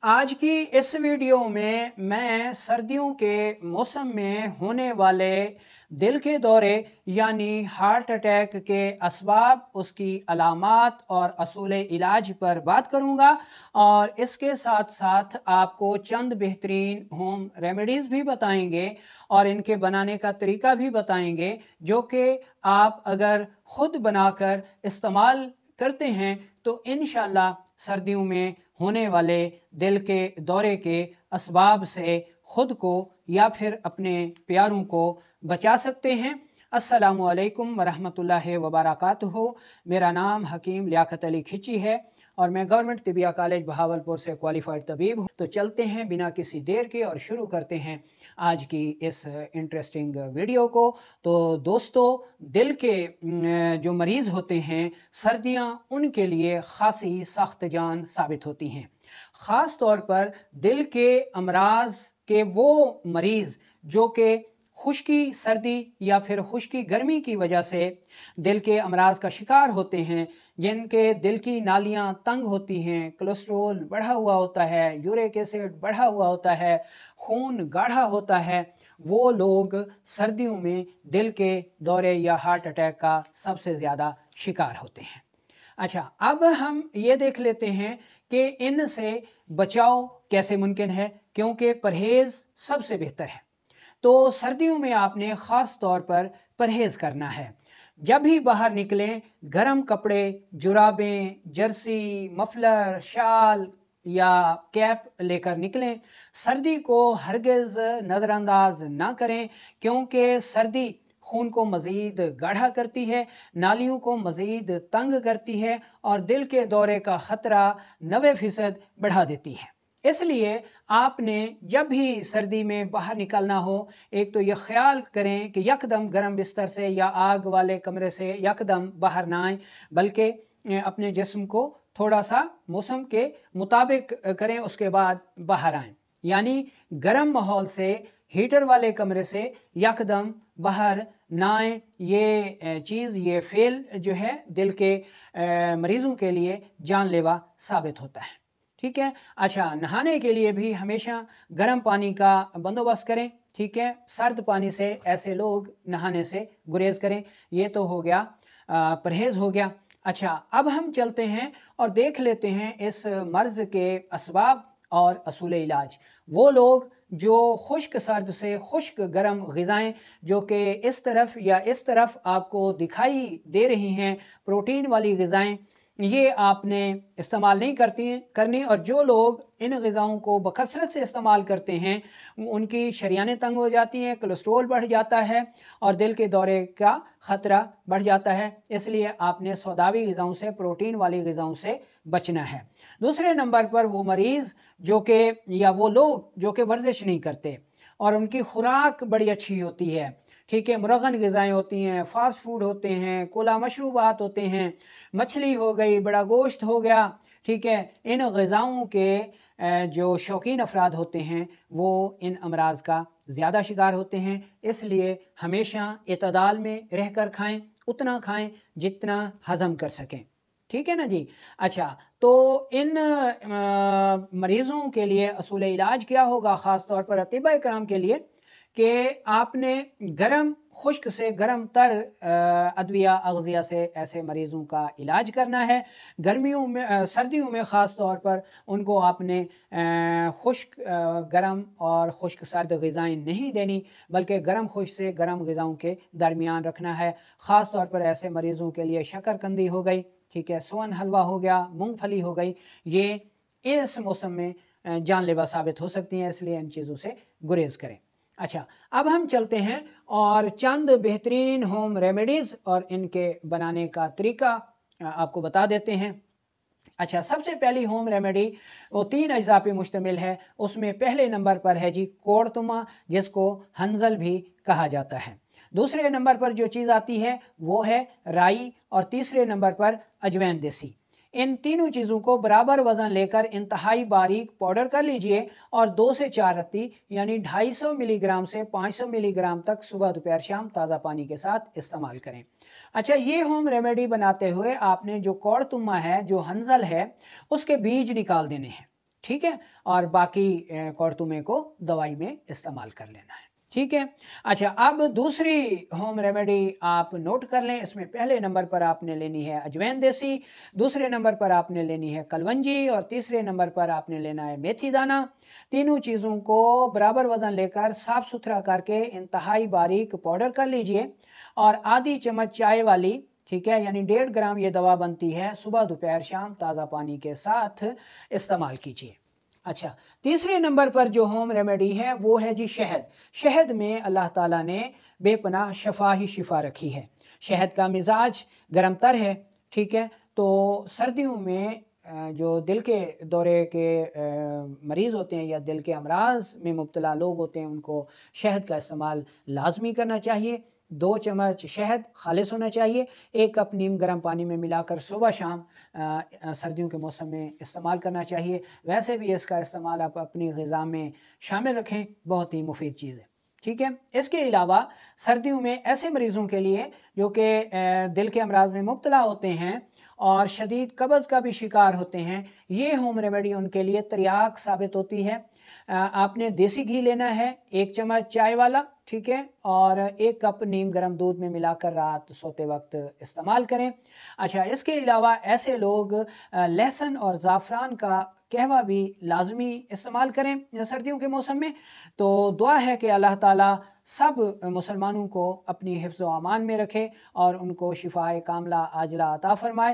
आज की इस वीडियो में मैं सर्दियों के मौसम में होने वाले दिल के दौरे यानी हार्ट अटैक के असबाब, उसकी अलामात और असूल इलाज पर बात करूंगा और इसके साथ साथ आपको चंद बेहतरीन होम रेमेडीज़ भी बताएंगे और इनके बनाने का तरीका भी बताएंगे, जो कि आप अगर ख़ुद बनाकर इस्तेमाल करते हैं तो इंशाल्लाह सर्दियों में होने वाले दिल के दौरे के असबाब से ख़ुद को या फिर अपने प्यारों को बचा सकते हैं। अस्सलामुअलैकुम वरहमतुल्लाहि वबरकातुहू। मेरा नाम हकीम लियाकत अली खिची है और मैं गवर्नमेंट तिबिया कॉलेज बहावलपुर से क्वालिफाइड तबीब हूँ। तो चलते हैं बिना किसी देर के और शुरू करते हैं आज की इस इंटरेस्टिंग वीडियो को। तो दोस्तों, दिल के जो मरीज़ होते हैं, सर्दियाँ उनके लिए खासी सख्त जान साबित होती हैं। ख़ास तौर पर दिल के अमराज के वो मरीज़ जो कि खुश्की सर्दी या फिर खुश्की गर्मी की वजह से दिल के अमराज का शिकार होते हैं, जिनके दिल की नालियां तंग होती हैं, कोलेस्ट्रोल बढ़ा हुआ होता है, यूरिक एसिड बढ़ा हुआ होता है, खून गाढ़ा होता है, वो लोग सर्दियों में दिल के दौरे या हार्ट अटैक का सबसे ज़्यादा शिकार होते हैं। अच्छा, अब हम ये देख लेते हैं कि इनसे बचाव कैसे मुमकिन है, क्योंकि परहेज़ सबसे बेहतर है। तो सर्दियों में आपने ख़ास तौर पर परहेज़ करना है। जब भी बाहर निकलें, गर्म कपड़े, जुराबें, जर्सी, मफलर, शाल या कैप लेकर निकलें। सर्दी को हरगिज़ नज़रअंदाज ना करें, क्योंकि सर्दी खून को मज़ीद गाढ़ा करती है, नालियों को मज़ीद तंग करती है और दिल के दौरे का ख़तरा 90% बढ़ा देती है। इसलिए आपने जब भी सर्दी में बाहर निकलना हो, एक तो यह ख्याल करें कि यकदम गर्म बिस्तर से या आग वाले कमरे से यकदम बाहर ना आएँ, बल्कि अपने जिस्म को थोड़ा सा मौसम के मुताबिक करें, उसके बाद बाहर आएँ। यानी गर्म माहौल से, हीटर वाले कमरे से यकदम बाहर ना आएँ। ये चीज़, ये फ़ेल जो है दिल के मरीज़ों के लिए जानलेवा साबित होता है। ठीक है। अच्छा, नहाने के लिए भी हमेशा गर्म पानी का बंदोबस्त करें। ठीक है, सर्द पानी से ऐसे लोग नहाने से गुरेज करें। ये तो हो गया, परहेज़ हो गया। अच्छा, अब हम चलते हैं और देख लेते हैं इस मर्ज़ के असबाब और असूल इलाज। वो लोग जो खुश्क सर्द से खुश्क गर्म ग़िज़ाएँ जो कि इस तरफ या इस तरफ आपको दिखाई दे रही हैं, प्रोटीन वाली ग़िज़ाएँ, ये आपने इस्तेमाल नहीं करनी। और जो लोग इन ग़िज़ाओं को बकसरत से इस्तेमाल करते हैं, उनकी शरीयानें तंग हो जाती हैं, कोलेस्ट्रोल बढ़ जाता है और दिल के दौरे का ख़तरा बढ़ जाता है। इसलिए आपने सौदावी ग़िज़ाओं से, प्रोटीन वाली ग़िज़ाओं से बचना है। दूसरे नंबर पर वो मरीज़ जो कि या वो लोग जो कि वर्जिश नहीं करते और उनकी खुराक बड़ी अच्छी होती है। ठीक है, मुरगन ग़िज़ाएँ होती हैं, फ़ास्ट फूड होते हैं, कोला मशरूबात होते हैं, मछली हो गई, बड़ा गोश्त हो गया। ठीक है, इन ग़िज़ाओं के जो शौकीन अफराद होते हैं वो इन अमराज का ज़्यादा शिकार होते हैं। इसलिए हमेशा इतदाल में रहकर खाएं, उतना खाएं जितना हज़म कर सकें। ठीक है ना जी। अच्छा, तो इन मरीज़ों के लिए असूल इलाज क्या होगा, ख़ास तौर पर अतिबा कराम के लिए, कि आपने गर्म खुश्क से गर्म तर अद्विया अग़ज़िया से ऐसे मरीज़ों का इलाज करना है। गर्मियों में, सर्दियों में ख़ास तौर पर उनको आपने खुश्क गर्म और खुश्क सर्द ग़िज़ाएँ नहीं देनी, बल्कि गर्म खुश्क से गर्म ग़िज़ाओं के दरमियान रखना है। ख़ास तौर पर ऐसे मरीज़ों के लिए शकरकंदी हो गई, ठीक है, सोन हलवा हो गया, मूंगफली हो गई, ये इस मौसम में जानलेवा साबित हो सकती हैं, इसलिए इन चीज़ों से गुरेज करें। अच्छा, अब हम चलते हैं और चंद बेहतरीन होम रेमेडीज़ और इनके बनाने का तरीका आपको बता देते हैं। अच्छा, सबसे पहली होम रेमेडी वो 3 अज्जा पे मुश्तमिल है। उसमें पहले नंबर पर है जी कोड़तुमा, जिसको हंजल भी कहा जाता है। दूसरे नंबर पर जो चीज़ आती है वो है राई और तीसरे नंबर पर अजवैन देसी। इन तीनों चीज़ों को बराबर वज़न लेकर इंतहाई बारीक पाउडर कर लीजिए और 2 से 4 रत्ती यानी 250 मिलीग्राम से 500 मिलीग्राम तक सुबह दोपहर शाम ताज़ा पानी के साथ इस्तेमाल करें। अच्छा, ये होम रेमेडी बनाते हुए आपने जो कौड़ तुम्मा है, जो हंजल है, उसके बीज निकाल देने हैं। ठीक है, और बाकी कौरतुमे को दवाई में इस्तेमाल कर लेना है। ठीक है। अच्छा, अब दूसरी होम रेमेडी आप नोट कर लें। इसमें पहले नंबर पर आपने लेनी है अजवैन देसी, दूसरे नंबर पर आपने लेनी है कलवंजी और तीसरे नंबर पर आपने लेना है मेथी दाना। तीनों चीज़ों को बराबर वज़न लेकर साफ़ सुथरा करके इंतहाई बारीक पाउडर कर लीजिए और आधी चम्मच चाय वाली, ठीक है, यानी 1.5 ग्राम ये दवा बनती है, सुबह दोपहर शाम ताज़ा पानी के साथ इस्तेमाल कीजिए। अच्छा, तीसरे नंबर पर जो होम रेमेडी है वो है जी शहद। शहद में अल्लाह ताला ने बेपनाह शफा ही शिफा रखी है। शहद का मिजाज गरम तर है, ठीक है, तो सर्दियों में जो दिल के दौरे के मरीज़ होते हैं या दिल के अमराज में मुब्तला लोग होते हैं, उनको शहद का इस्तेमाल लाजमी करना चाहिए। 2 चम्मच शहद खालिस होना चाहिए, 1 कप नीम गर्म पानी में मिलाकर सुबह शाम सर्दियों के मौसम में इस्तेमाल करना चाहिए। वैसे भी इसका इस्तेमाल आप अपनी ग़िज़ा में शामिल रखें, बहुत ही मुफीद चीज़ है। ठीक है। इसके अलावा सर्दियों में ऐसे मरीज़ों के लिए जो कि दिल के अमराज में मुब्तला होते हैं और शदीद कब्ज़ का भी शिकार होते हैं, ये होम रेमेडी उनके लिए तिर्याक साबित होती है। आपने देसी घी लेना है 1 चम्मच चाय वाला, ठीक है, और 1 कप नीम गर्म दूध में मिलाकर रात सोते वक्त इस्तेमाल करें। अच्छा, इसके अलावा ऐसे लोग लहसुन और ज़ाफ़रान का कहवा भी लाजमी इस्तेमाल करें सर्दियों के मौसम में। तो दुआ है कि अल्लाह ताला सब मुसलमानों को अपनी हिफ्ज़ व अमान में रखे और उनको शिफ़ाए कामिला आजिला अता फ़रमाए।